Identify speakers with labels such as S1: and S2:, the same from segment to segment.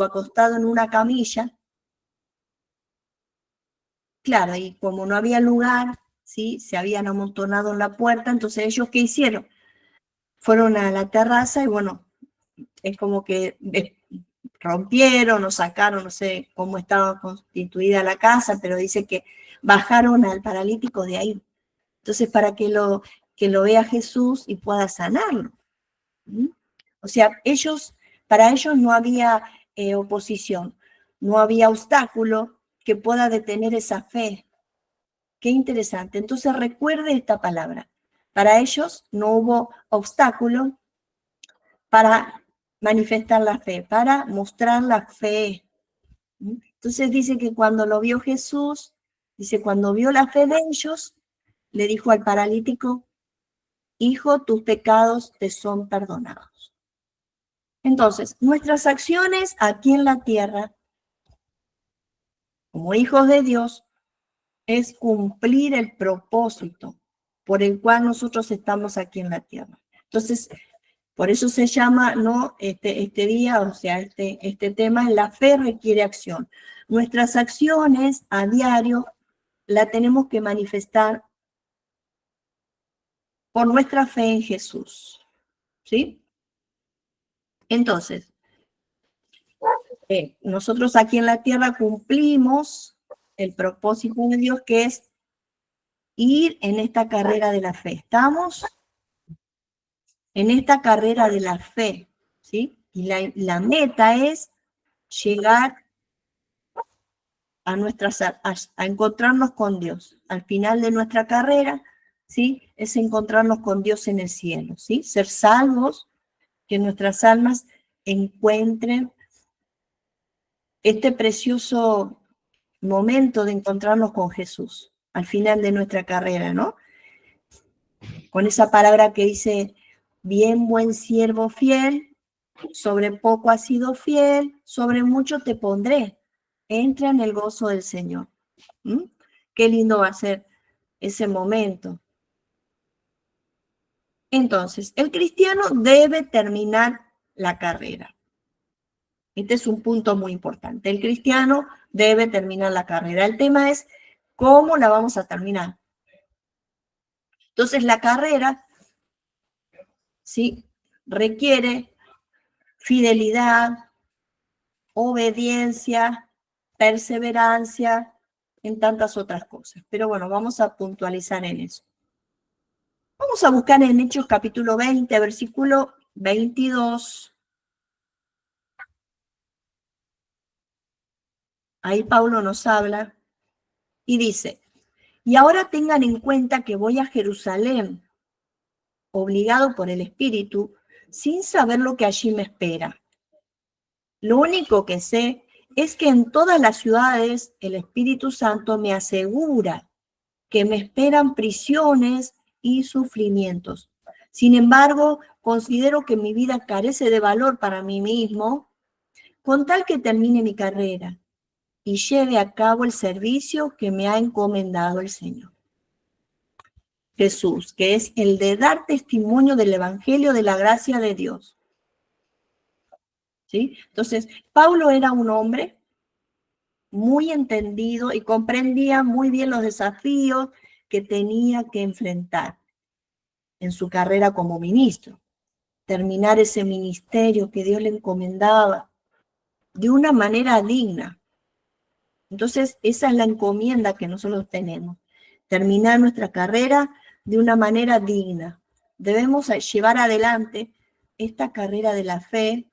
S1: acostado en una camilla. Claro, y como no había lugar, ¿sí? Se habían amontonado en la puerta, entonces ellos, ¿qué hicieron? Fueron a la terraza y bueno, es como que rompieron o sacaron, no sé cómo estaba constituida la casa, pero dice que bajaron al paralítico de ahí. Entonces, para que lo vea Jesús y pueda sanarlo. ¿Mm? O sea, para ellos no había oposición, no había obstáculo que pueda detener esa fe. Qué interesante. Entonces, recuerde esta palabra. Para ellos no hubo obstáculo para manifestar la fe, para mostrar la fe. Entonces dice que cuando lo vio Jesús, dice, cuando vio la fe de ellos, le dijo al paralítico, hijo, tus pecados te son perdonados. Entonces, nuestras acciones aquí en la tierra, como hijos de Dios, es cumplir el propósito por el cual nosotros estamos aquí en la tierra. Entonces, por eso se llama, ¿no? Este día, o sea, este tema, la fe requiere acción. Nuestras acciones a diario la tenemos que manifestar por nuestra fe en Jesús, ¿sí? Entonces, nosotros aquí en la tierra cumplimos el propósito de Dios, que es ir en esta carrera de la fe. ¿Estamos? En esta carrera de la fe, ¿sí? Y la meta es llegar a encontrarnos con Dios. Al final de nuestra carrera, ¿sí? Es encontrarnos con Dios en el cielo, ¿sí? Ser salvos, que nuestras almas encuentren este precioso momento de encontrarnos con Jesús al final de nuestra carrera, ¿no? Con esa palabra que dice, bien buen siervo fiel, sobre poco has sido fiel, sobre mucho te pondré. Entra en el gozo del Señor. ¿Mm? Qué lindo va a ser ese momento. Entonces, el cristiano debe terminar la carrera. Este es un punto muy importante. El cristiano debe terminar la carrera. El tema es cómo la vamos a terminar. Entonces, la carrera, ¿sí? Requiere fidelidad, obediencia, perseverancia, en tantas otras cosas. Pero bueno, vamos a puntualizar en eso. Vamos a buscar en Hechos capítulo 20, versículo 22. Ahí Pablo nos habla y dice, y ahora tengan en cuenta que voy a Jerusalén, obligado por el Espíritu, sin saber lo que allí me espera. Lo único que sé es que en todas las ciudades el Espíritu Santo me asegura que me esperan prisiones y sufrimientos. Sin embargo, considero que mi vida carece de valor para mí mismo, con tal que termine mi carrera y lleve a cabo el servicio que me ha encomendado el Señor Jesús, que es el de dar testimonio del Evangelio de la gracia de Dios. ¿Sí? Entonces, Pablo era un hombre muy entendido y comprendía muy bien los desafíos que tenía que enfrentar en su carrera como ministro. Terminar ese ministerio que Dios le encomendaba de una manera digna. Entonces, esa es la encomienda que nosotros tenemos. Terminar nuestra carrera de una manera digna. Debemos llevar adelante esta carrera de la fe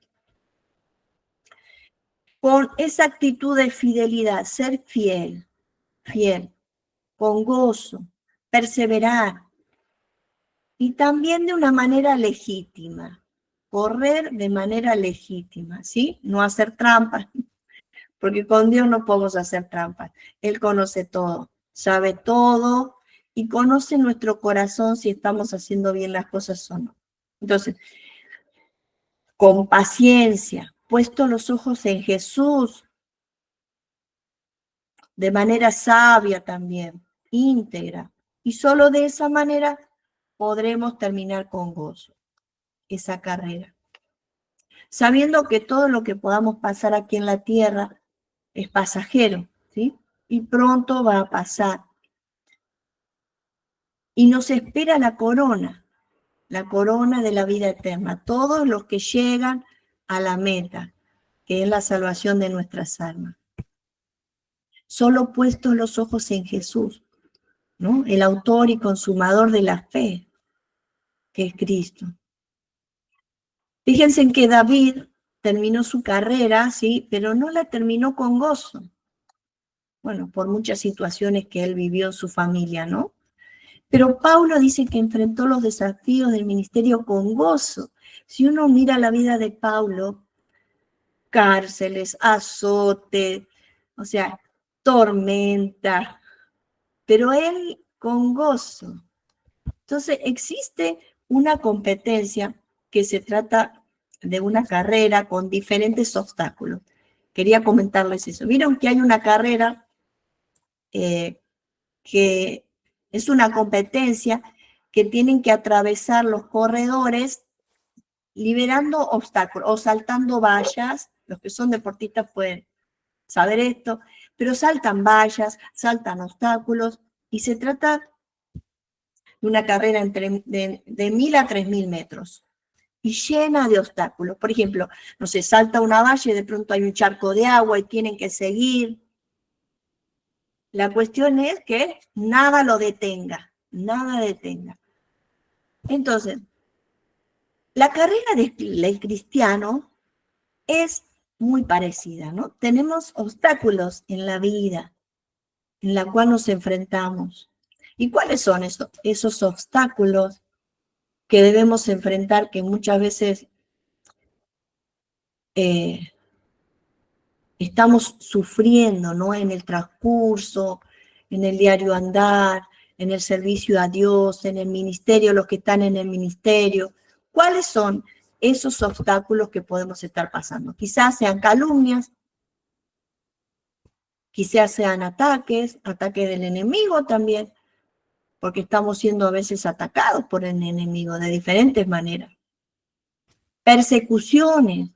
S1: con esa actitud de fidelidad, ser fiel, con gozo, perseverar y también de una manera legítima, correr de manera legítima, ¿sí? No hacer trampas, porque con Dios no podemos hacer trampas. Él conoce todo, sabe todo y conoce nuestro corazón si estamos haciendo bien las cosas o no. Entonces, con paciencia, puesto los ojos en Jesús, de manera sabia también, íntegra. Y solo de esa manera podremos terminar con gozo esa carrera. sabiendo que todo lo que podamos pasar aquí en la tierra es pasajero, ¿sí? Y pronto va a pasar. Y nos espera la corona de la vida eterna, todos los que llegan a la meta, que es la salvación de nuestras almas. Solo puestos los ojos en Jesús, ¿no? El autor y consumador de la fe, que es Cristo. Fíjense en que David terminó su carrera, sí, pero no la terminó con gozo. Bueno, por muchas situaciones que él vivió en su familia, ¿no? Pero Pablo dice que enfrentó los desafíos del ministerio con gozo. Si uno mira la vida de Pablo, cárceles, azote, o sea, tormenta, pero él con gozo. Entonces existe una competencia que se trata de una carrera con diferentes obstáculos. Quería comentarles eso. Vieron que hay una carrera que es una competencia que tienen que atravesar los corredores liberando obstáculos o saltando vallas. Los que son deportistas pueden saber esto, pero saltan vallas, saltan obstáculos y se trata de una carrera de 1000 a 3000 metros y llena de obstáculos. Por ejemplo, no sé, salta una valla y de pronto hay un charco de agua y tienen que seguir. La cuestión es que nada lo detenga, nada detenga. Entonces, la carrera del cristiano es muy parecida, ¿no? Tenemos obstáculos en la vida en la cual nos enfrentamos. ¿Y cuáles son esos obstáculos que debemos enfrentar que muchas veces estamos sufriendo, ¿no? En el transcurso, en el diario andar, en el servicio a Dios, en el ministerio, los que están en el ministerio? ¿Cuáles son esos obstáculos que podemos estar pasando? Quizás sean calumnias, quizás sean ataques del enemigo también, porque estamos siendo a veces atacados por el enemigo de diferentes maneras. Persecuciones,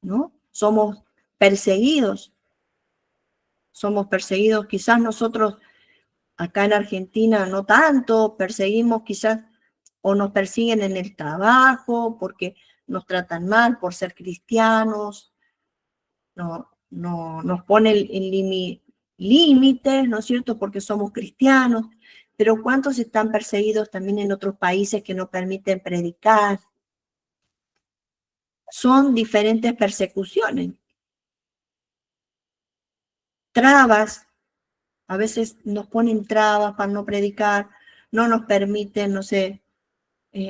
S1: ¿no? Somos perseguidos quizás nosotros acá en Argentina no tanto, perseguimos quizás o nos persiguen en el trabajo porque nos tratan mal por ser cristianos, no nos ponen límites, ¿no es cierto?, porque somos cristianos, pero ¿cuántos están perseguidos también en otros países que no permiten predicar? Son diferentes persecuciones. Trabas, a veces nos ponen trabas para no predicar, no nos permiten, no sé,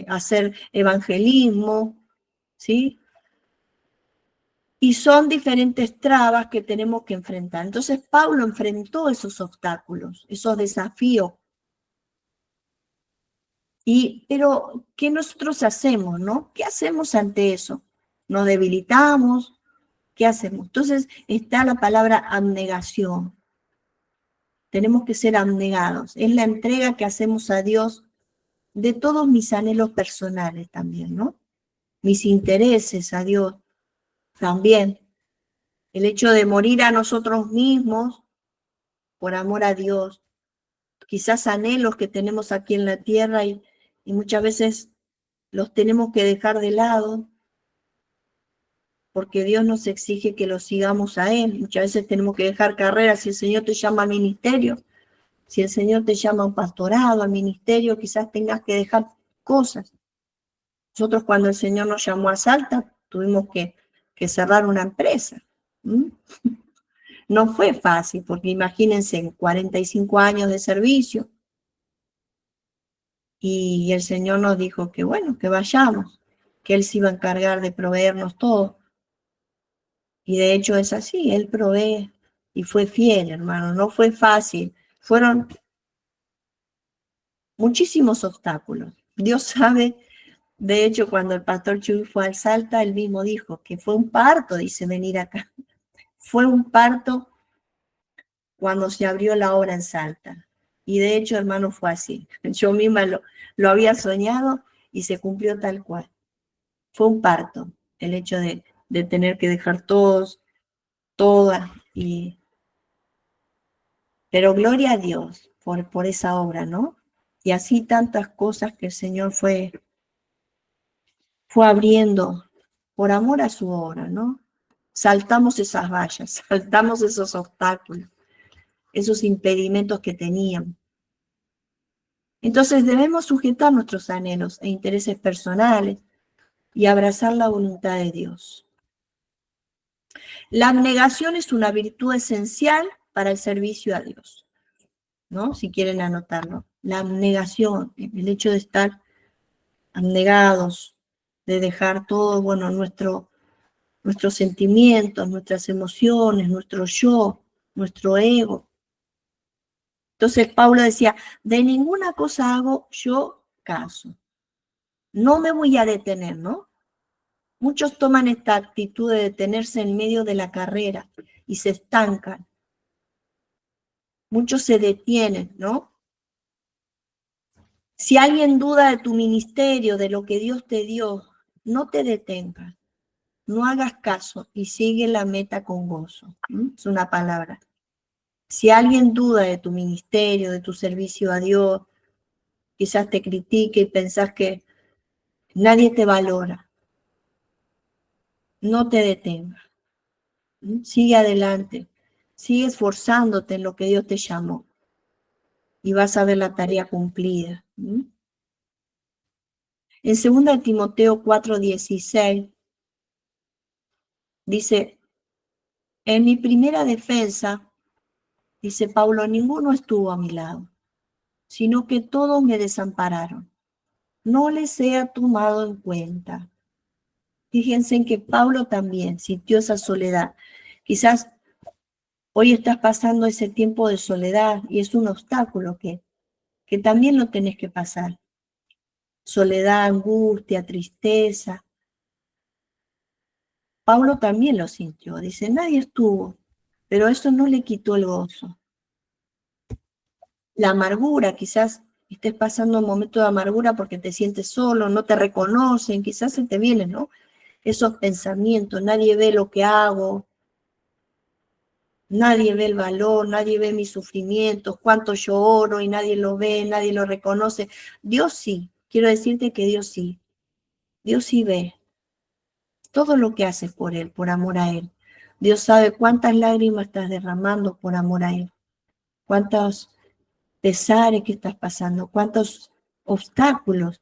S1: hacer evangelismo, ¿sí? Y son diferentes trabas que tenemos que enfrentar. Entonces Pablo enfrentó esos obstáculos, esos desafíos. Pero, ¿qué nosotros hacemos, no? ¿Qué hacemos ante eso? ¿Nos debilitamos? ¿Qué hacemos? Entonces está la palabra abnegación. Tenemos que ser abnegados. Es la entrega que hacemos a Dios de todos mis anhelos personales también, ¿no? Mis intereses a Dios también. El hecho de morir a nosotros mismos por amor a Dios. Quizás anhelos que tenemos aquí en la tierra y muchas veces los tenemos que dejar de lado porque Dios nos exige que lo sigamos a Él. Muchas veces tenemos que dejar carreras. Si el Señor te llama al ministerio, si el Señor te llama a un pastorado, al ministerio, quizás tengas que dejar cosas. Nosotros cuando el Señor nos llamó a Salta, tuvimos que cerrar una empresa. No fue fácil, porque imagínense, en 45 años de servicio, y el Señor nos dijo que bueno, que vayamos, que Él se iba a encargar de proveernos todo. Y de hecho es así, Él provee y fue fiel, hermano, no fue fácil. Fueron muchísimos obstáculos. Dios sabe, de hecho, cuando el pastor Chuy fue al Salta, él mismo dijo que fue un parto, dice, venir acá. Fue un parto cuando se abrió la obra en Salta. Y de hecho, hermano, fue así. Yo misma lo había soñado y se cumplió tal cual. Fue un parto el hecho de de tener que dejar todos, todas, pero gloria a Dios por esa obra, ¿no? Y así tantas cosas que el Señor fue abriendo por amor a su obra, ¿no? Saltamos esas vallas, saltamos esos obstáculos, esos impedimentos que tenían. Entonces debemos sujetar nuestros anhelos e intereses personales y abrazar la voluntad de Dios. La abnegación es una virtud esencial para el servicio a Dios, ¿no? Si quieren anotarlo. La abnegación, el hecho de estar abnegados, de dejar todo, bueno, nuestros sentimientos, nuestras emociones, nuestro yo, nuestro ego. Entonces Pablo decía, de ninguna cosa hago yo caso. No me voy a detener, ¿no? Muchos toman esta actitud de detenerse en medio de la carrera y se estancan. Muchos se detienen, ¿no? Si alguien duda de tu ministerio, de lo que Dios te dio, no te detengas, no hagas caso y sigue la meta con gozo. Es una palabra. Si alguien duda de tu ministerio, de tu servicio a Dios, quizás te critique y pensás que nadie te valora, no te detengas. Sigue adelante, sigue esforzándote en lo que Dios te llamó y vas a ver la tarea cumplida. En 2 Timoteo 4:16 dice, en mi primera defensa, dice Pablo, ninguno estuvo a mi lado, sino que todos me desampararon. No les he tomado en cuenta. Fíjense en que Pablo también sintió esa soledad. Quizás hoy estás pasando ese tiempo de soledad y es un obstáculo que también lo tenés que pasar. Soledad, angustia, tristeza. Pablo también lo sintió. Dice, nadie estuvo, pero eso no le quitó el gozo. La amargura, quizás estés pasando un momento de amargura porque te sientes solo, no te reconocen, quizás se te vienen, ¿no? Esos pensamientos, nadie ve lo que hago, nadie ve el valor, nadie ve mis sufrimientos, cuánto yo oro y nadie lo ve, nadie lo reconoce. Dios sí, quiero decirte que Dios sí ve todo lo que haces por Él, por amor a Él. Dios sabe cuántas lágrimas estás derramando por amor a Él, cuántos pesares que estás pasando, cuántos obstáculos.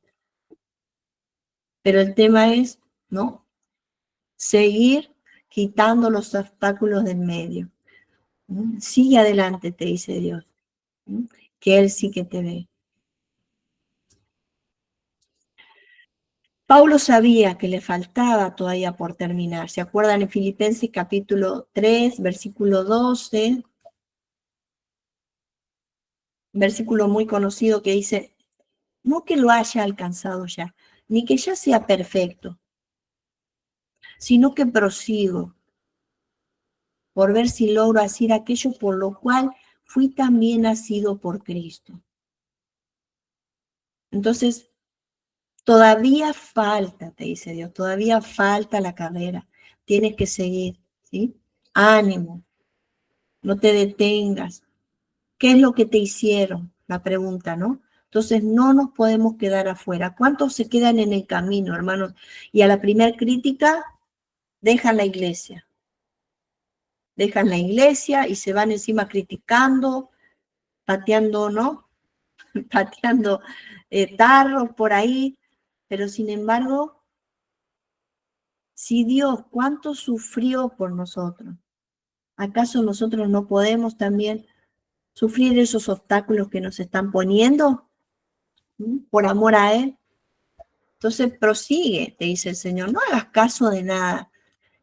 S1: Pero el tema es, ¿no? Seguir quitando los obstáculos del medio. Sigue adelante, te dice Dios, que Él sí que te ve. Pablo sabía que le faltaba todavía por terminar. ¿Se acuerdan en Filipenses capítulo 3, versículo 12? Versículo muy conocido que dice, no que lo haya alcanzado ya, ni que ya sea perfecto, sino que prosigo por ver si logro hacer aquello por lo cual fui también nacido por Cristo. Entonces, todavía falta, te dice Dios, todavía falta la carrera. Tienes que seguir, ¿sí? Ánimo, no te detengas. ¿Qué es lo que te hicieron? La pregunta, ¿no? Entonces, no nos podemos quedar afuera. ¿Cuántos se quedan en el camino, hermanos? Y a la primera crítica, dejan la iglesia. Dejan la iglesia y se van encima criticando, pateando, ¿no? Pateando tarros por ahí. Pero sin embargo, si Dios cuánto sufrió por nosotros, ¿acaso nosotros no podemos también sufrir esos obstáculos que nos están poniendo por amor a Él? Entonces prosigue, te dice el Señor, no hagas caso de nada,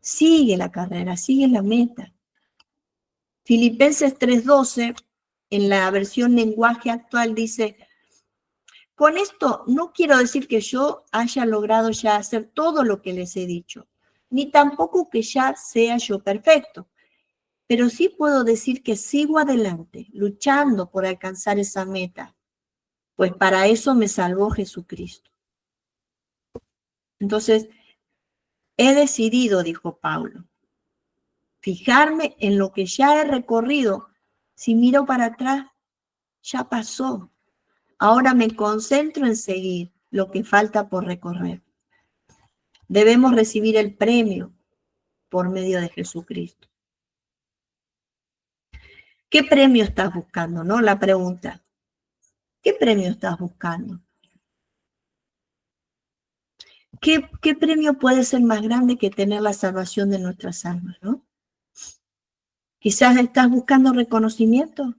S1: sigue la carrera, sigue la meta. Filipenses 3:12, en la versión lenguaje actual, dice, con esto no quiero decir que yo haya logrado ya hacer todo lo que les he dicho, ni tampoco que ya sea yo perfecto, pero sí puedo decir que sigo adelante, luchando por alcanzar esa meta, pues para eso me salvó Jesucristo. Entonces, He decidido, dijo Pablo, fijarme en lo que ya he recorrido. Si miro para atrás, ya pasó. Ahora me concentro en seguir lo que falta por recorrer. Debemos recibir el premio por medio de Jesucristo. ¿Qué premio estás buscando? ¿No? La pregunta. ¿Qué premio estás buscando? ¿Qué premio puede ser más grande que tener la salvación de nuestras almas, ¿no? Quizás estás buscando reconocimiento,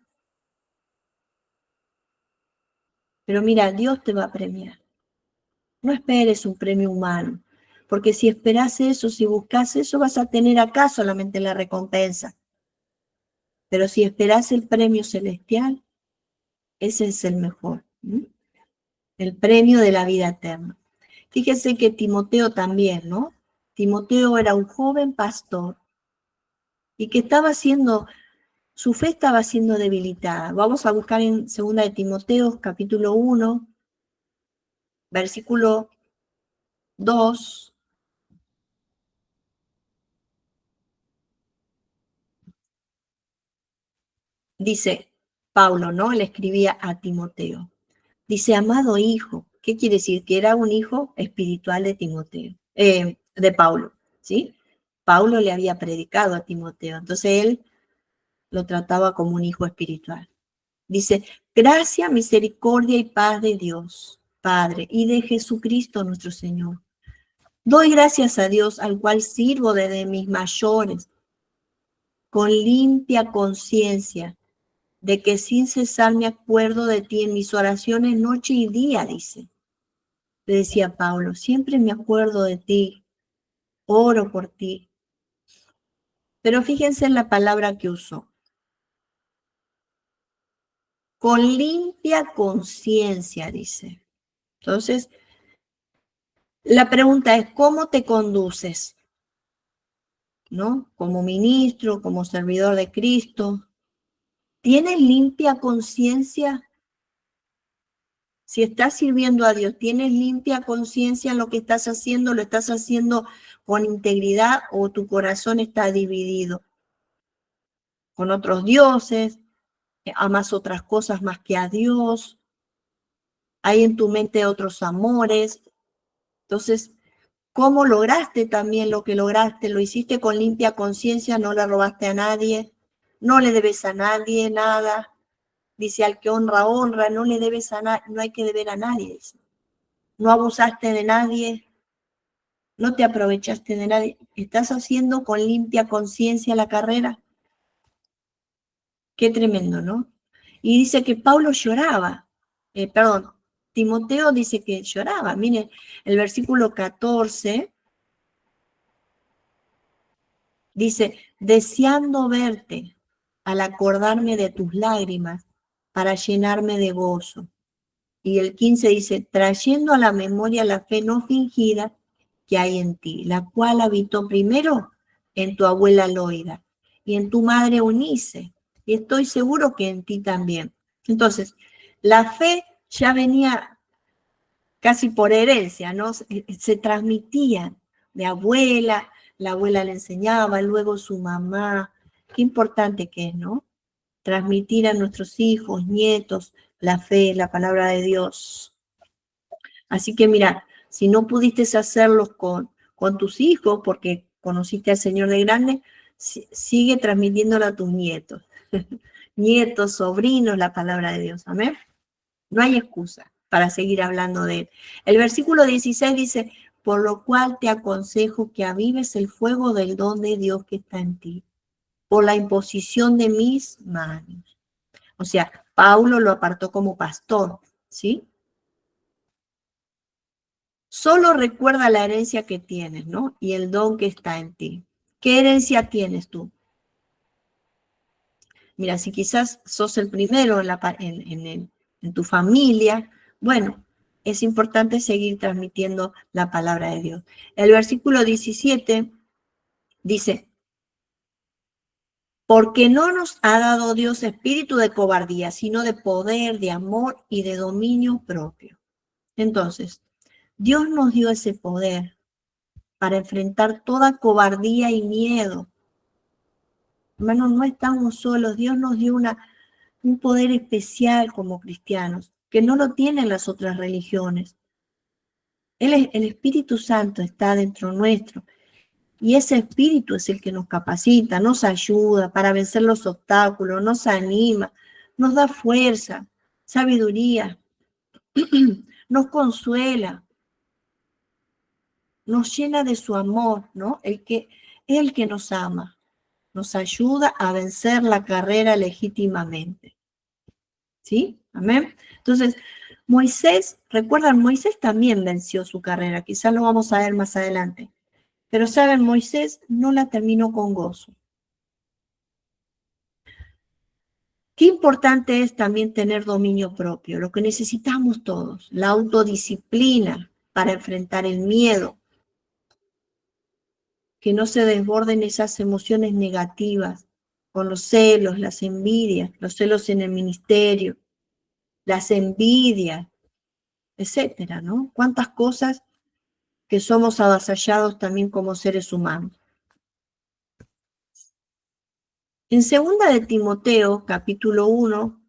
S1: pero mira, Dios te va a premiar. No esperes un premio humano, porque si esperas eso, si buscas eso, vas a tener acá solamente la recompensa. Pero si esperas el premio celestial, ese es el mejor, ¿sí? El premio de la vida eterna. Fíjese que Timoteo también, ¿no? Timoteo era un joven pastor y que estaba siendo, su fe estaba siendo debilitada. Vamos a buscar en 2 de Timoteo, capítulo 1, versículo 2. Dice Pablo, ¿no? Le escribía a Timoteo. Dice, amado hijo. ¿Qué quiere decir? Que era un hijo espiritual de Timoteo, de Pablo, ¿sí? Pablo le había predicado a Timoteo, entonces él lo trataba como un hijo espiritual. Dice, gracia, misericordia y paz de Dios, Padre, y de Jesucristo nuestro Señor. Doy gracias a Dios, al cual sirvo desde mis mayores, con limpia conciencia, de que sin cesar me acuerdo de ti en mis oraciones noche y día, dice. Le decía Pablo, siempre me acuerdo de ti, oro por ti. Pero fíjense en la palabra que usó. Con limpia conciencia, dice. Entonces, la pregunta es, ¿cómo te conduces? ¿No? Como ministro, como servidor de Cristo. ¿Tienes limpia conciencia? Si estás sirviendo a Dios, ¿tienes limpia conciencia en lo que estás haciendo? ¿Lo estás haciendo con integridad o tu corazón está dividido con otros dioses? ¿Amas otras cosas más que a Dios? ¿Hay en tu mente otros amores? Entonces, ¿cómo lograste también lo que lograste? ¿Lo hiciste con limpia conciencia? ¿No le robaste a nadie? ¿No le debes a nadie nada? Dice, al que honra, honra, no le debes a nadie, no hay que deber a nadie. Dice. No abusaste de nadie, no te aprovechaste de nadie. ¿Estás haciendo con limpia conciencia la carrera? Qué tremendo, ¿no? Y dice que Pablo lloraba, Timoteo dice que lloraba. Miren, el versículo 14 dice, deseando verte al acordarme de tus lágrimas para llenarme de gozo. Y el 15 dice, trayendo a la memoria la fe no fingida que hay en ti, la cual habitó primero en tu abuela Loida y en tu madre Eunice, y estoy seguro que en ti también. Entonces, la fe ya venía casi por herencia, ¿no? Se transmitía de abuela, la abuela le enseñaba, luego su mamá. Qué importante que es, ¿no? Transmitir a nuestros hijos, nietos, la fe, la palabra de Dios. Así que mira, si no pudiste hacerlo con tus hijos porque conociste al Señor de grande, sigue transmitiéndolo a tus nietos. Nietos, sobrinos, la palabra de Dios. Amén. No hay excusa para seguir hablando de él. El versículo 16 dice, por lo cual te aconsejo que avives el fuego del don de Dios que está en ti, por la imposición de mis manos. O sea, Pablo lo apartó como pastor, ¿sí? Solo recuerda la herencia que tienes, ¿no? Y el don que está en ti. ¿Qué herencia tienes tú? Mira, si quizás sos el primero en tu familia, bueno, es importante seguir transmitiendo la palabra de Dios. El versículo 17 dice, porque no nos ha dado Dios espíritu de cobardía, sino de poder, de amor y de dominio propio. Entonces, Dios nos dio ese poder para enfrentar toda cobardía y miedo. Hermanos, no estamos solos. Dios nos dio un poder especial como cristianos, que no lo tienen las otras religiones. El Espíritu Santo está dentro nuestro. Y ese espíritu es el que nos capacita, nos ayuda para vencer los obstáculos, nos anima, nos da fuerza, sabiduría, nos consuela, nos llena de su amor, ¿no? El que nos ama, nos ayuda a vencer la carrera legítimamente. ¿Sí? Amén. Entonces, Moisés, recuerdan, Moisés también venció su carrera, quizás lo vamos a ver más adelante. Pero saben, Moisés no la terminó con gozo. Qué importante es también tener dominio propio, lo que necesitamos todos, la autodisciplina para enfrentar el miedo, que no se desborden esas emociones negativas, con los celos, las envidias, los celos en el ministerio, las envidias, etcétera, ¿no? Cuántas cosas que somos avasallados también como seres humanos. En 2 de Timoteo, capítulo 1,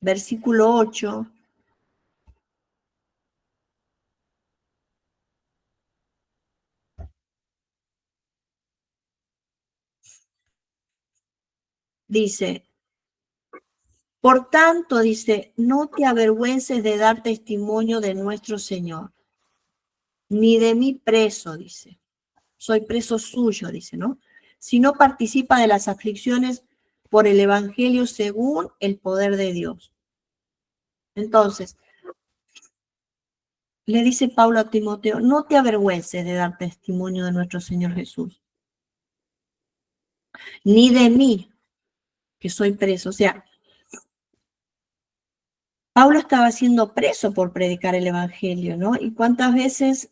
S1: versículo 8, dice, por tanto, dice, no te avergüences de dar testimonio de nuestro Señor, ni de mí preso, dice. Soy preso suyo, dice, ¿no? Si no participa de las aflicciones por el Evangelio según el poder de Dios. Entonces, le dice Pablo a Timoteo, no te avergüences de dar testimonio de nuestro Señor Jesús, ni de mí, que soy preso. O sea, Pablo estaba siendo preso por predicar el Evangelio, ¿no? Y cuántas veces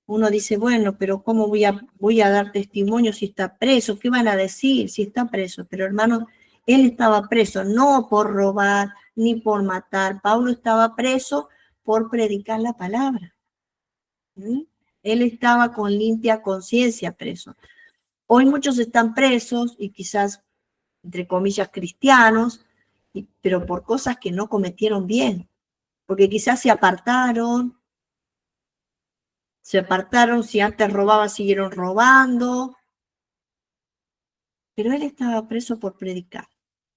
S1: uno dice, bueno, pero ¿cómo voy a dar testimonio si está preso? ¿Qué van a decir si está preso? Pero hermanos, él estaba preso no por robar ni por matar. Pablo estaba preso por predicar la palabra. ¿Mm? Él estaba con limpia conciencia preso. Hoy muchos están presos y quizás, entre comillas, cristianos, pero por cosas que no cometieron bien, porque quizás se apartaron, si antes robaban, siguieron robando, pero él estaba preso por predicar.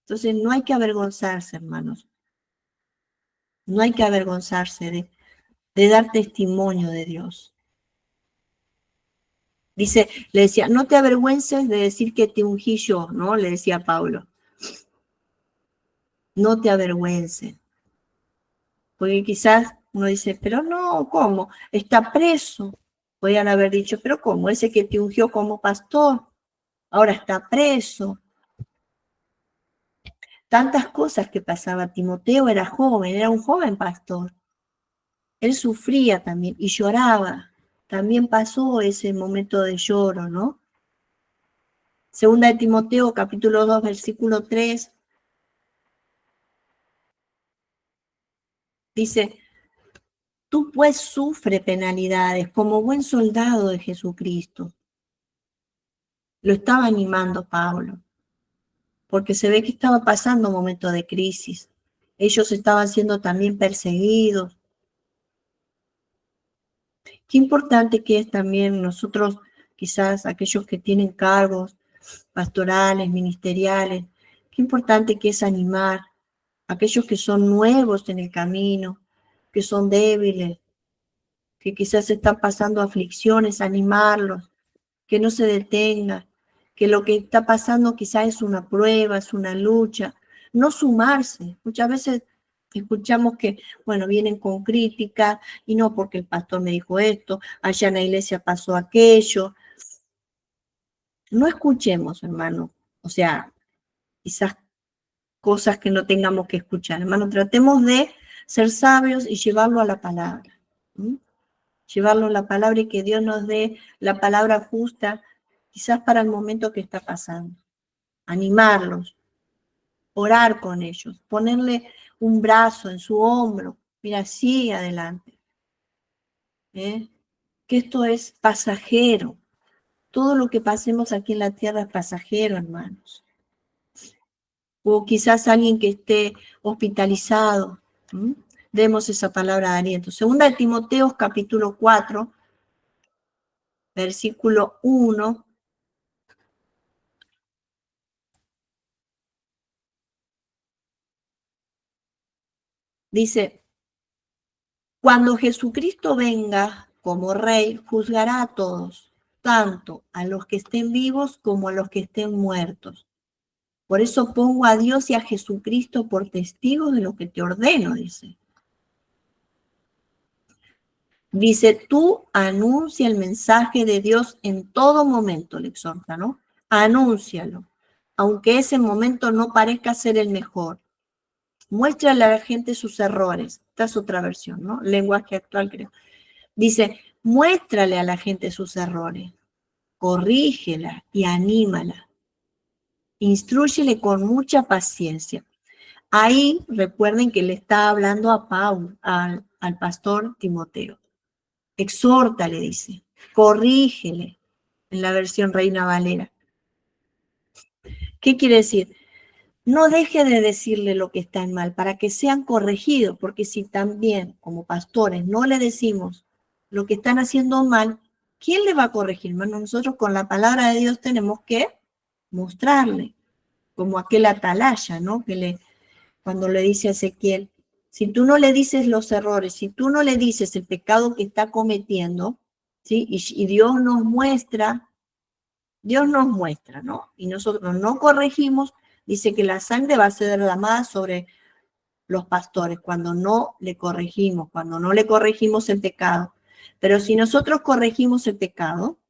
S1: Entonces no hay que avergonzarse, hermanos, no hay que avergonzarse de dar testimonio de Dios. Dice, le decía, no te avergüences de decir que te ungí yo, ¿no? Le decía Pablo. No te avergüences. Porque quizás uno dice, pero no, ¿cómo? Está preso. Podrían haber dicho, pero ¿cómo? Ese que te ungió como pastor, ahora está preso. Tantas cosas que pasaba. Timoteo era joven, era un joven pastor. Él sufría también y lloraba. También pasó ese momento de lloro, ¿no? 2 de Timoteo, capítulo 2, versículo 3, dice, tú pues sufre penalidades como buen soldado de Jesucristo. Lo estaba animando Pablo, porque se ve que estaba pasando un momento de crisis. Ellos estaban siendo también perseguidos. Qué importante que es también nosotros, quizás aquellos que tienen cargos pastorales, ministeriales, qué importante que es animar a aquellos que son nuevos en el camino, que son débiles, que quizás están pasando aflicciones, animarlos, que no se detengan, que lo que está pasando quizás es una prueba, es una lucha, no sumarse. Muchas veces escuchamos que, bueno, vienen con crítica y no porque el pastor me dijo esto, allá en la iglesia pasó aquello. No escuchemos, hermano, o sea, quizás cosas que no tengamos que escuchar. Hermano, tratemos de ser sabios y llevarlo a la palabra. ¿Mm? Llevarlo a la palabra y que Dios nos dé la palabra justa, quizás para el momento que está pasando. Animarlos, orar con ellos, ponerle un brazo en su hombro, Mira, sigue adelante. ¿Eh? Que esto es pasajero. Todo lo que pasemos aquí en la tierra es pasajero, hermanos. O quizás alguien que esté hospitalizado. ¿Mm? Demos esa palabra de aliento. Segunda de Timoteo, capítulo 4, versículo 1. Dice, cuando Jesucristo venga como Rey, juzgará a todos, tanto a los que estén vivos como a los que estén muertos. Por eso pongo a Dios y a Jesucristo por testigos de lo que te ordeno, dice. Dice, tú anuncia el mensaje de Dios en todo momento, le exhorta, ¿no? Anúncialo, aunque ese momento no parezca ser el mejor. Muéstrale a la gente sus errores. Esta es otra versión, ¿no? Lenguaje actual, creo. Dice, muéstrale a la gente sus errores, corrígela y anímala. Instrúyele con mucha paciencia. Ahí recuerden que le está hablando a Pablo, al pastor Timoteo. Exhórtale, dice, corrígele, en la versión Reina Valera. ¿Qué quiere decir? No deje de decirle lo que está en mal para que sean corregidos, porque si también como pastores no le decimos lo que están haciendo mal, ¿quién le va a corregir? Bueno, nosotros con la palabra de Dios tenemos que mostrarle, como aquel atalaya, ¿no? Cuando le dice a Ezequiel, si tú no le dices los errores, si tú no le dices el pecado que está cometiendo, ¿sí? Y Dios nos muestra, ¿no? Y nosotros no corregimos, dice que la sangre va a ser derramada sobre los pastores cuando no le corregimos el pecado. Pero si nosotros corregimos el pecado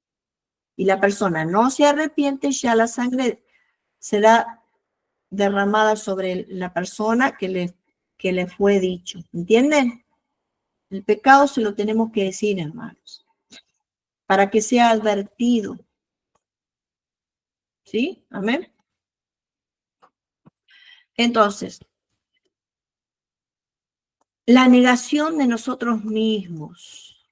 S1: y la persona no se arrepiente, ya la sangre será derramada sobre la persona que le fue dicho. ¿Entienden? El pecado se lo tenemos que decir, hermanos, para que sea advertido. ¿Sí? Amén. Entonces, la negación de nosotros mismos.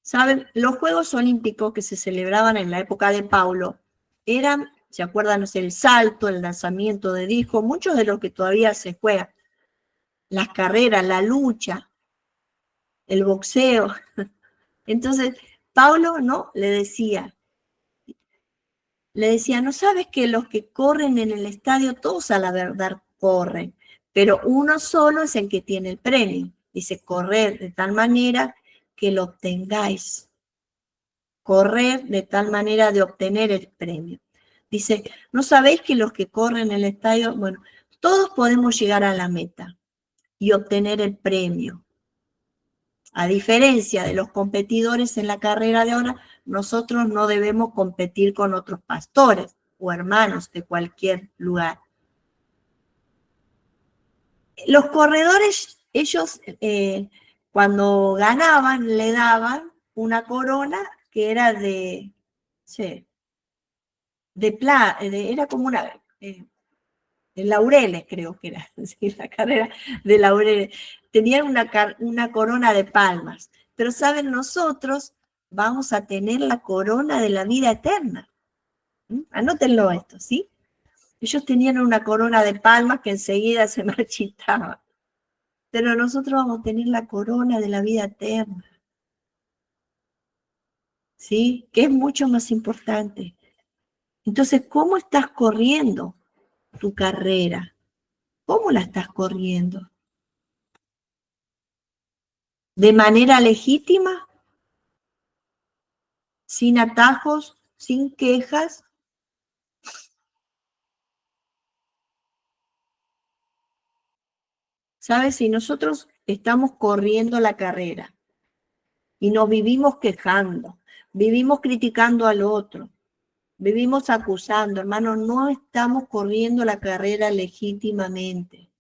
S1: ¿Saben? Los Juegos Olímpicos que se celebraban en la época de Paulo eran, ¿se acuerdan? No sé, el salto, el lanzamiento de disco, muchos de los que todavía se juegan, las carreras, la lucha, el boxeo. Entonces, Paulo, ¿no? ¿no sabes que los que corren en el estadio, todos a la verdad corren, pero uno solo es el que tiene el premio? Dice, correr de tal manera que lo obtengáis. Correr de tal manera de obtener el premio. Dice, ¿no sabéis que los que corren en el estadio, bueno, todos podemos llegar a la meta y obtener el premio? A diferencia de los competidores en la carrera de ahora, nosotros no debemos competir con otros pastores o hermanos de cualquier lugar. Los corredores, ellos cuando ganaban, le daban una corona que era sí, era como de laureles, creo que era, ¿sí? La carrera de laureles. Tenían una corona de palmas. Pero, ¿saben? Nosotros vamos a tener la corona de la vida eterna. Anótenlo esto, ¿sí? Ellos tenían una corona de palmas que enseguida se marchitaba. Pero nosotros vamos a tener la corona de la vida eterna, ¿sí? Que es mucho más importante. Entonces, ¿cómo estás corriendo tu carrera? ¿Cómo la estás corriendo? ¿De manera legítima? ¿Sin atajos? ¿Sin quejas? ¿Sabes? Si nosotros estamos corriendo la carrera y nos vivimos quejando, vivimos criticando al otro, vivimos acusando, hermano, no estamos corriendo la carrera legítimamente.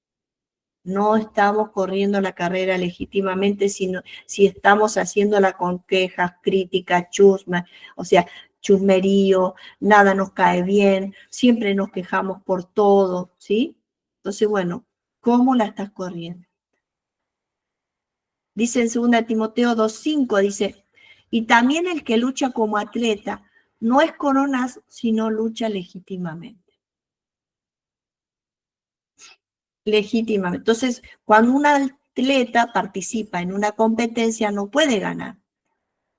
S1: No estamos corriendo la carrera legítimamente si estamos haciéndola con quejas, críticas, chusma, o sea, chusmerío, nada nos cae bien, siempre nos quejamos por todo, ¿sí? Entonces, bueno, ¿cómo la estás corriendo? Dice en 2 Timoteo 2:5, dice, y también el que lucha como atleta no es coronas, sino lucha legítimamente. Legítimamente. Entonces, cuando un atleta participa en una competencia, no puede ganar,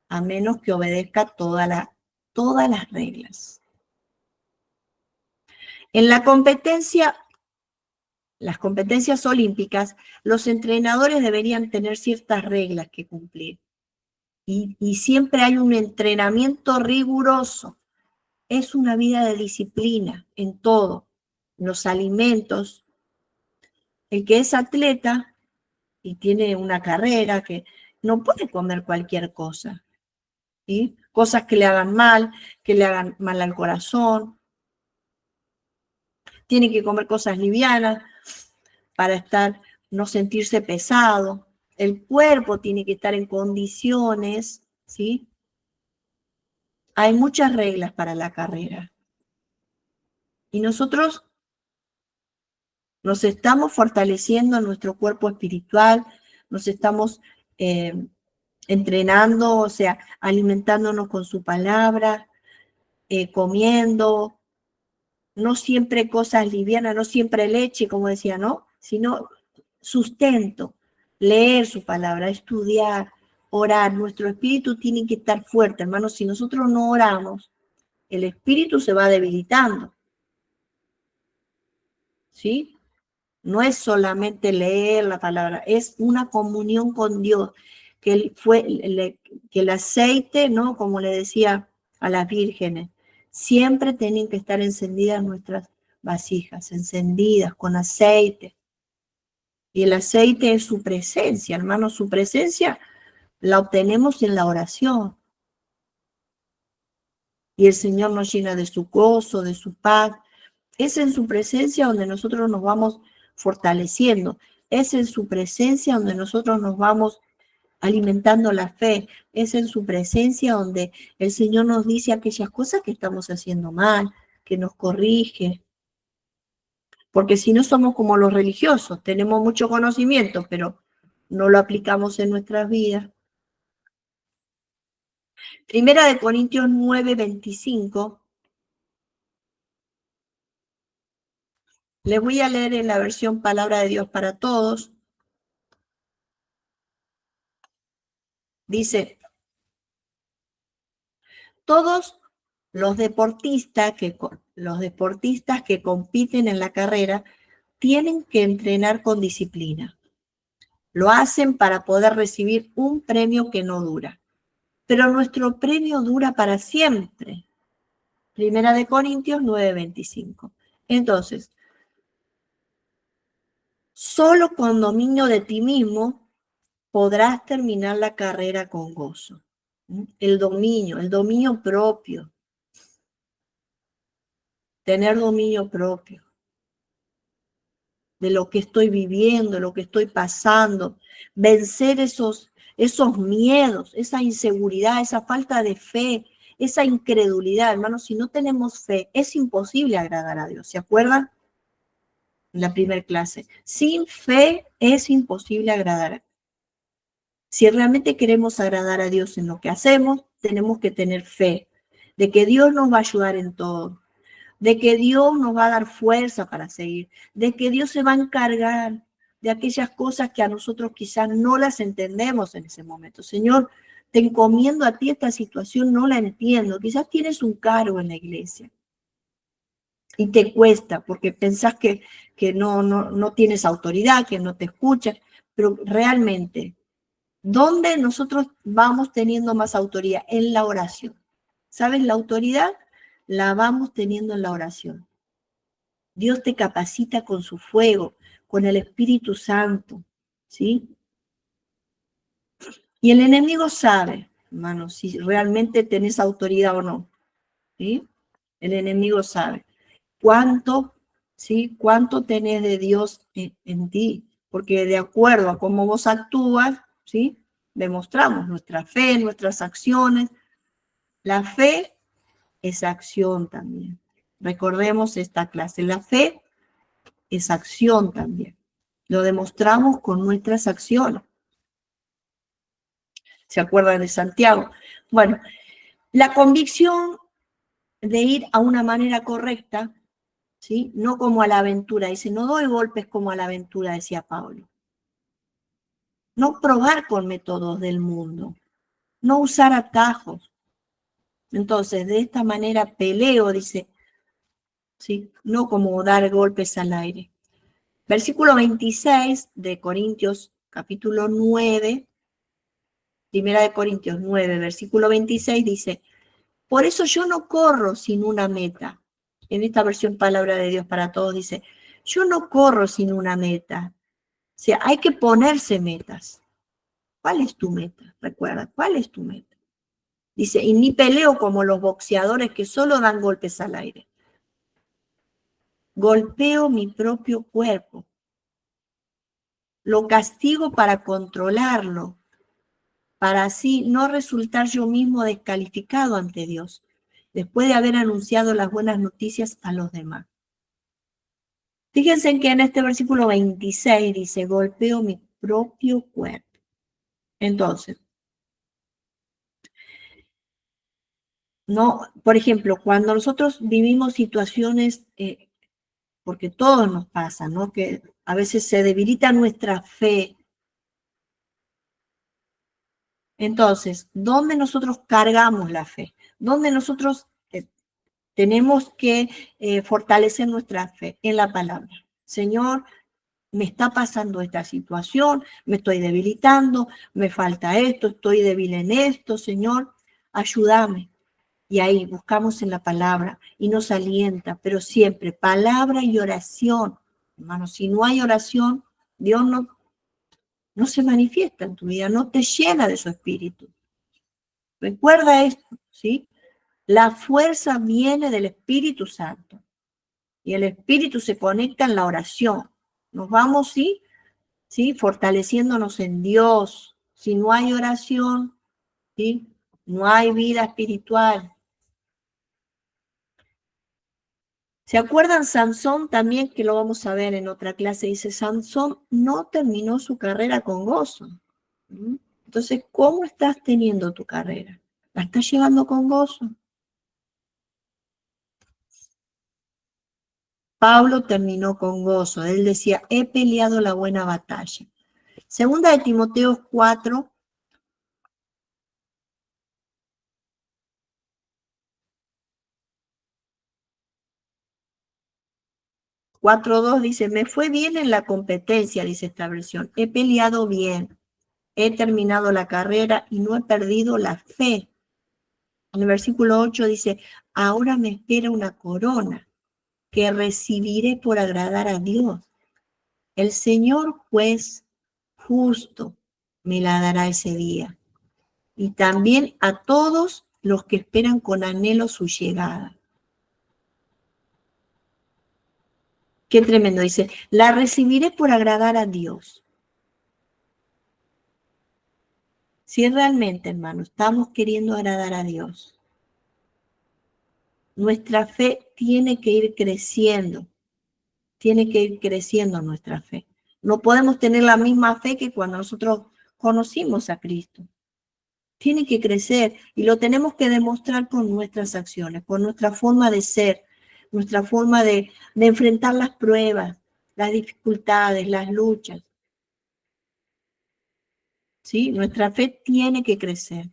S1: a menos que obedezca todas las reglas. En las competencias olímpicas, los entrenadores deberían tener ciertas reglas que cumplir. Y siempre hay un entrenamiento riguroso. Es una vida de disciplina en todo, en los alimentos. El que es atleta y tiene una carrera, que no puede comer cualquier cosa, ¿sí? Cosas que le hagan mal al corazón. Tiene que comer cosas livianas para no sentirse pesado. El cuerpo tiene que estar en condiciones, ¿sí? Hay muchas reglas para la carrera. Y nosotros nos estamos fortaleciendo en nuestro cuerpo espiritual, nos estamos entrenando, o sea, alimentándonos con su palabra, comiendo, no siempre cosas livianas, no siempre leche, como decía, ¿no? Sino sustento, leer su palabra, estudiar, orar. Nuestro espíritu tiene que estar fuerte, hermanos. Si nosotros no oramos, el espíritu se va debilitando, ¿sí? No es solamente leer la palabra, es una comunión con Dios, que que el aceite, ¿no? Como le decía a las vírgenes, siempre tienen que estar encendidas nuestras vasijas, encendidas con aceite. Y el aceite es su presencia, hermano, su presencia la obtenemos en la oración. Y el Señor nos llena de su gozo, de su paz. Es en su presencia donde nosotros nos vamos fortaleciendo. Es en su presencia donde nosotros nos vamos alimentando la fe. Es en su presencia donde el Señor nos dice aquellas cosas que estamos haciendo mal, que nos corrige. Porque si no somos como los religiosos, tenemos mucho conocimiento, pero no lo aplicamos en nuestras vidas. Primera de Corintios 9:25. Les voy a leer en la versión Palabra de Dios para Todos. Dice, todos los deportistas que compiten en la carrera tienen que entrenar con disciplina. Lo hacen para poder recibir un premio que no dura. Pero nuestro premio dura para siempre. Primera de Corintios 9:25. Entonces, solo con dominio de ti mismo podrás terminar la carrera con gozo. El dominio propio. Tener dominio propio de lo que estoy viviendo, de lo que estoy pasando, vencer esos miedos, esa inseguridad, esa falta de fe, esa incredulidad. Hermanos, si no tenemos fe, es imposible agradar a Dios. ¿Se acuerdan? En la primera clase. Sin fe es imposible agradar a Dios. Si realmente queremos agradar a Dios en lo que hacemos, tenemos que tener fe de que Dios nos va a ayudar en todo, de que Dios nos va a dar fuerza para seguir, de que Dios se va a encargar de aquellas cosas que a nosotros quizás no las entendemos en ese momento. Señor, te encomiendo a ti esta situación, no la entiendo. Quizás tienes un cargo en la iglesia y te cuesta porque pensás que no tienes autoridad, que no te escuchan, pero realmente, ¿dónde nosotros vamos teniendo más autoridad? En la oración. ¿Sabes? La autoridad la vamos teniendo en la oración. Dios te capacita con su fuego, con el Espíritu Santo, ¿sí? Y el enemigo sabe, hermano, si realmente tenés autoridad o no, ¿sí? El enemigo sabe cuánto, ¿sí? Cuánto tenés de Dios en ti, porque de acuerdo a cómo vos actúas, ¿sí? Demostramos nuestra fe, nuestras acciones. La fe es acción también. Recordemos esta clase, la fe es acción también. Lo demostramos con nuestras acciones. ¿Se acuerdan de Santiago? Bueno, la convicción de ir a una manera correcta, ¿sí? No como a la aventura. Dice, no doy golpes como a la aventura, decía Pablo. No probar con métodos del mundo. No usar atajos. Entonces, de esta manera peleo, dice, ¿sí? No como dar golpes al aire. Versículo 26 de Corintios, capítulo 9, Primera de Corintios 9, versículo 26 dice, por eso yo no corro sin una meta. En esta versión Palabra de Dios para Todos dice, yo no corro sin una meta. O sea, hay que ponerse metas. ¿Cuál es tu meta? Recuerda, ¿cuál es tu meta? Dice, y ni peleo como los boxeadores que solo dan golpes al aire. Golpeo mi propio cuerpo. Lo castigo para controlarlo, para así no resultar yo mismo descalificado ante Dios, después de haber anunciado las buenas noticias a los demás. Fíjense que en este versículo 26 dice, golpeo mi propio cuerpo. Entonces, no, por ejemplo, cuando nosotros vivimos situaciones, porque todo nos pasa, ¿no? Que a veces se debilita nuestra fe. Entonces, ¿dónde nosotros cargamos la fe? ¿Dónde nosotros tenemos que fortalecer nuestra fe? En la palabra. Señor, me está pasando esta situación, me estoy debilitando, me falta esto, estoy débil en esto, Señor, ayúdame. Y ahí buscamos en la palabra y nos alienta, pero siempre palabra y oración. Hermano, si no hay oración, Dios no se manifiesta en tu vida, no te llena de su espíritu. Recuerda esto, ¿sí? La fuerza viene del Espíritu Santo y el Espíritu se conecta en la oración. Nos vamos, ¿sí? ¿Sí? Fortaleciéndonos en Dios. Si no hay oración, ¿sí? No hay vida espiritual. ¿Se acuerdan Sansón también, que lo vamos a ver en otra clase? Dice, Sansón no terminó su carrera con gozo. Entonces, ¿cómo estás teniendo tu carrera? ¿La estás llevando con gozo? Pablo terminó con gozo. Él decía, he peleado la buena batalla. Segunda de Timoteo 4, 4:2 dice, me fue bien en la competencia, dice esta versión. He peleado bien, he terminado la carrera y no he perdido la fe. En el versículo 8 dice, ahora me espera una corona que recibiré por agradar a Dios. El Señor juez justo me la dará ese día. Y también a todos los que esperan con anhelo su llegada. Qué tremendo, dice, la recibiré por agradar a Dios. Si realmente, hermano, estamos queriendo agradar a Dios, nuestra fe tiene que ir creciendo. Tiene que ir creciendo nuestra fe. No podemos tener la misma fe que cuando nosotros conocimos a Cristo. Tiene que crecer y lo tenemos que demostrar con nuestras acciones, con nuestra forma de ser, nuestra forma de enfrentar las pruebas, las dificultades, las luchas. ¿Sí? Nuestra fe tiene que crecer.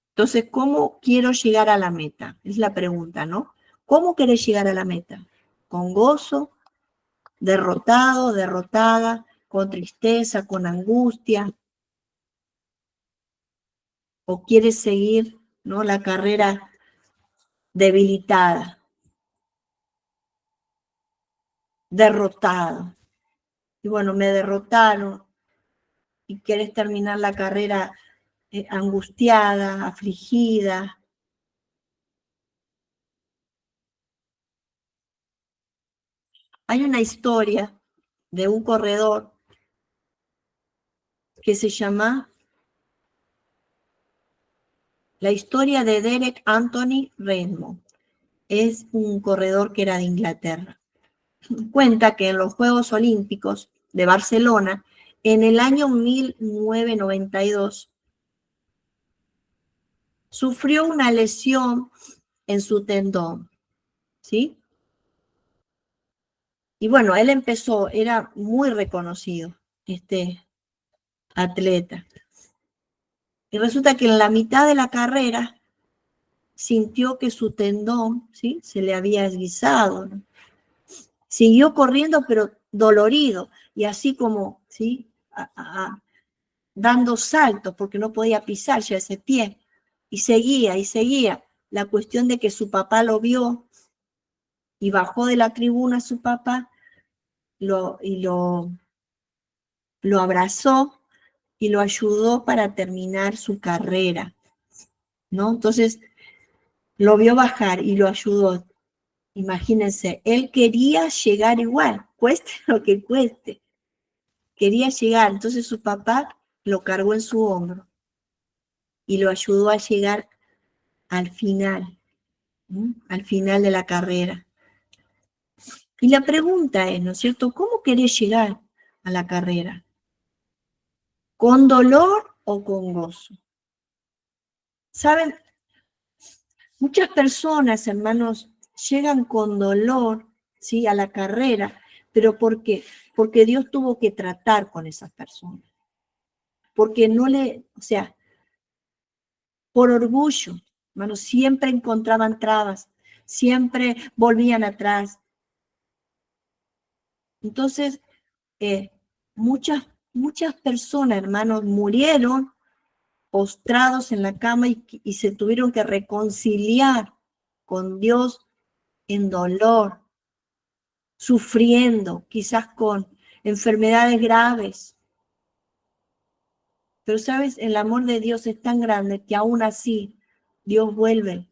S1: Entonces, ¿cómo quiero llegar a la meta? Es la pregunta, ¿no? ¿Cómo querés llegar a la meta? ¿Con gozo? ¿Derrotado, derrotada? ¿Con tristeza, con angustia? ¿O quieres seguir, ¿no?, la carrera debilitada, derrotado? Y bueno, me derrotaron y quieres terminar la carrera angustiada, afligida. Hay una historia de un corredor que se llama La historia de Derek Anthony Redmond. Es un corredor que era de Inglaterra. Cuenta que en los Juegos Olímpicos de Barcelona, en el año 1992, sufrió una lesión en su tendón, ¿sí? Y bueno, él empezó, era muy reconocido, este atleta. Y resulta que en la mitad de la carrera sintió que su tendón, ¿sí?, se le había esguizado, ¿no? Siguió corriendo, pero dolorido, y así como, ¿sí?, dando saltos, porque no podía pisar ya ese pie. Y seguía, y seguía. La cuestión de que su papá lo vio y bajó de la tribuna su papá y lo abrazó y lo ayudó para terminar su carrera, ¿no? Entonces lo vio bajar y lo ayudó. Imagínense, él quería llegar igual, cueste lo que cueste. Quería llegar, entonces su papá lo cargó en su hombro y lo ayudó a llegar al final, ¿no?, al final de la carrera. Y la pregunta es, ¿no es cierto?, ¿cómo querés llegar a la carrera? ¿Con dolor o con gozo? ¿Saben? Muchas personas, hermanos, llegan con dolor, ¿sí?, a la carrera, pero ¿por qué? Porque Dios tuvo que tratar con esas personas. Porque no o sea, por orgullo, hermanos, siempre encontraban trabas, siempre volvían atrás. Entonces, muchas personas, hermanos, murieron postrados en la cama y se tuvieron que reconciliar con Dios en dolor, sufriendo, quizás con enfermedades graves. Pero sabes, el amor de Dios es tan grande que aún así Dios vuelve,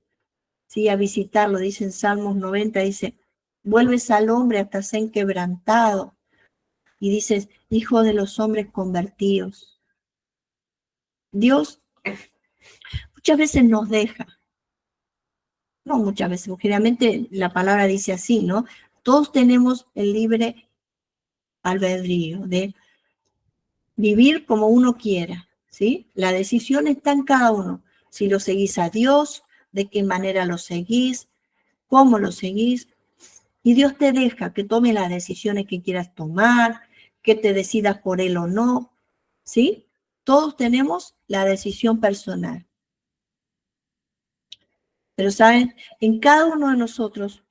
S1: sí, a visitarlo. Dice en Salmos 90, dice, vuelves al hombre hasta ser quebrantado. Y dices, hijo de los hombres convertidos. Dios muchas veces nos deja. No muchas veces, generalmente la palabra dice así, ¿no? Todos tenemos el libre albedrío de vivir como uno quiera, ¿sí? La decisión está en cada uno. Si lo seguís a Dios, de qué manera lo seguís, cómo lo seguís. Y Dios te deja que tome las decisiones que quieras tomar, que te decidas por Él o no, ¿sí? Todos tenemos la decisión personal. Pero, ¿saben? En cada uno de nosotros,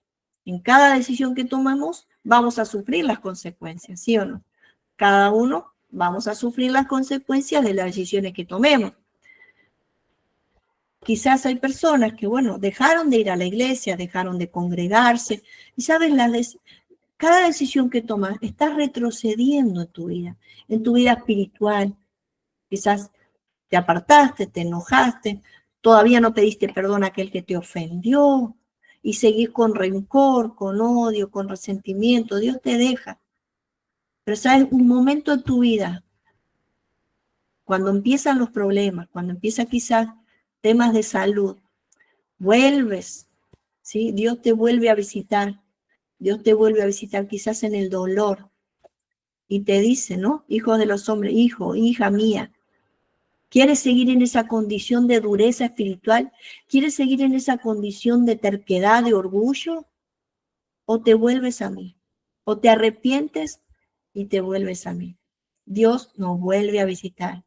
S1: en cada decisión que tomamos, vamos a sufrir las consecuencias, ¿sí o no? Cada uno vamos a sufrir las consecuencias de las decisiones que tomemos. Quizás hay personas que, bueno, dejaron de ir a la iglesia, dejaron de congregarse. Y, ¿sabes? Cada decisión que tomas, estás retrocediendo en tu vida espiritual. Quizás te apartaste, te enojaste, todavía no pediste perdón a aquel que te ofendió y seguís con rencor, con odio, con resentimiento. Dios te deja. Pero sabes, un momento en tu vida, cuando empiezan los problemas, cuando empiezan quizás temas de salud, vuelves, ¿sí? Dios te vuelve a visitar. Dios te vuelve a visitar quizás en el dolor y te dice, ¿no? Hijo de los hombres, hijo, hija mía, ¿quieres seguir en esa condición de dureza espiritual? ¿Quieres seguir en esa condición de terquedad, de orgullo? ¿O te vuelves a mí? ¿O te arrepientes y te vuelves a mí? Dios nos vuelve a visitar.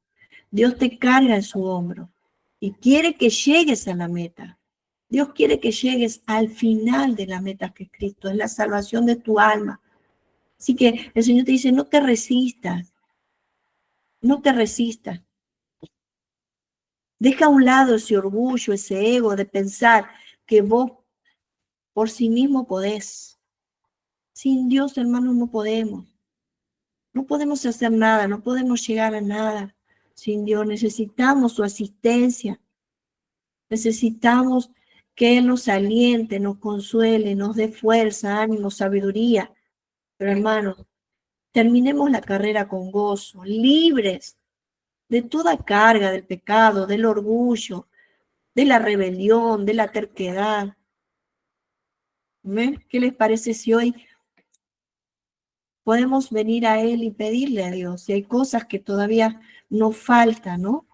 S1: Dios te carga en su hombro y quiere que llegues a la meta. Dios quiere que llegues al final de la meta que es Cristo, es la salvación de tu alma. Así que el Señor te dice, no te resistas, no te resistas. Deja a un lado ese orgullo, ese ego de pensar que vos por sí mismo podés. Sin Dios, hermanos, no podemos. No podemos hacer nada, no podemos llegar a nada. Sin Dios necesitamos su asistencia. Necesitamos que Él nos aliente, nos consuele, nos dé fuerza, ánimo, sabiduría. Pero hermanos, terminemos la carrera con gozo, libres de toda carga del pecado, del orgullo, de la rebelión, de la terquedad. ¿Ven? ¿Qué les parece si hoy podemos venir a Él y pedirle a Dios si hay cosas que todavía nos faltan, ¿no?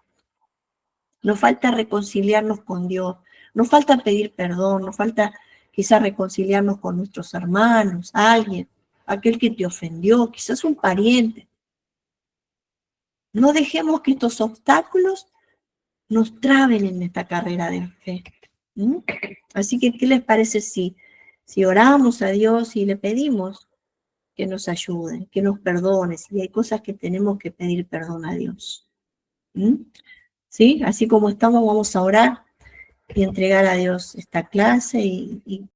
S1: Nos falta reconciliarnos con Dios, nos falta pedir perdón, nos falta quizás reconciliarnos con nuestros hermanos, alguien, aquel que te ofendió, quizás un pariente. No dejemos que estos obstáculos nos traben en esta carrera de fe. ¿Mm? Así que, ¿qué les parece si oramos a Dios y le pedimos que nos ayude, que nos perdone, si hay cosas que tenemos que pedir perdón a Dios? ¿Mm? ¿Sí? Así como estamos, vamos a orar y entregar a Dios esta clase y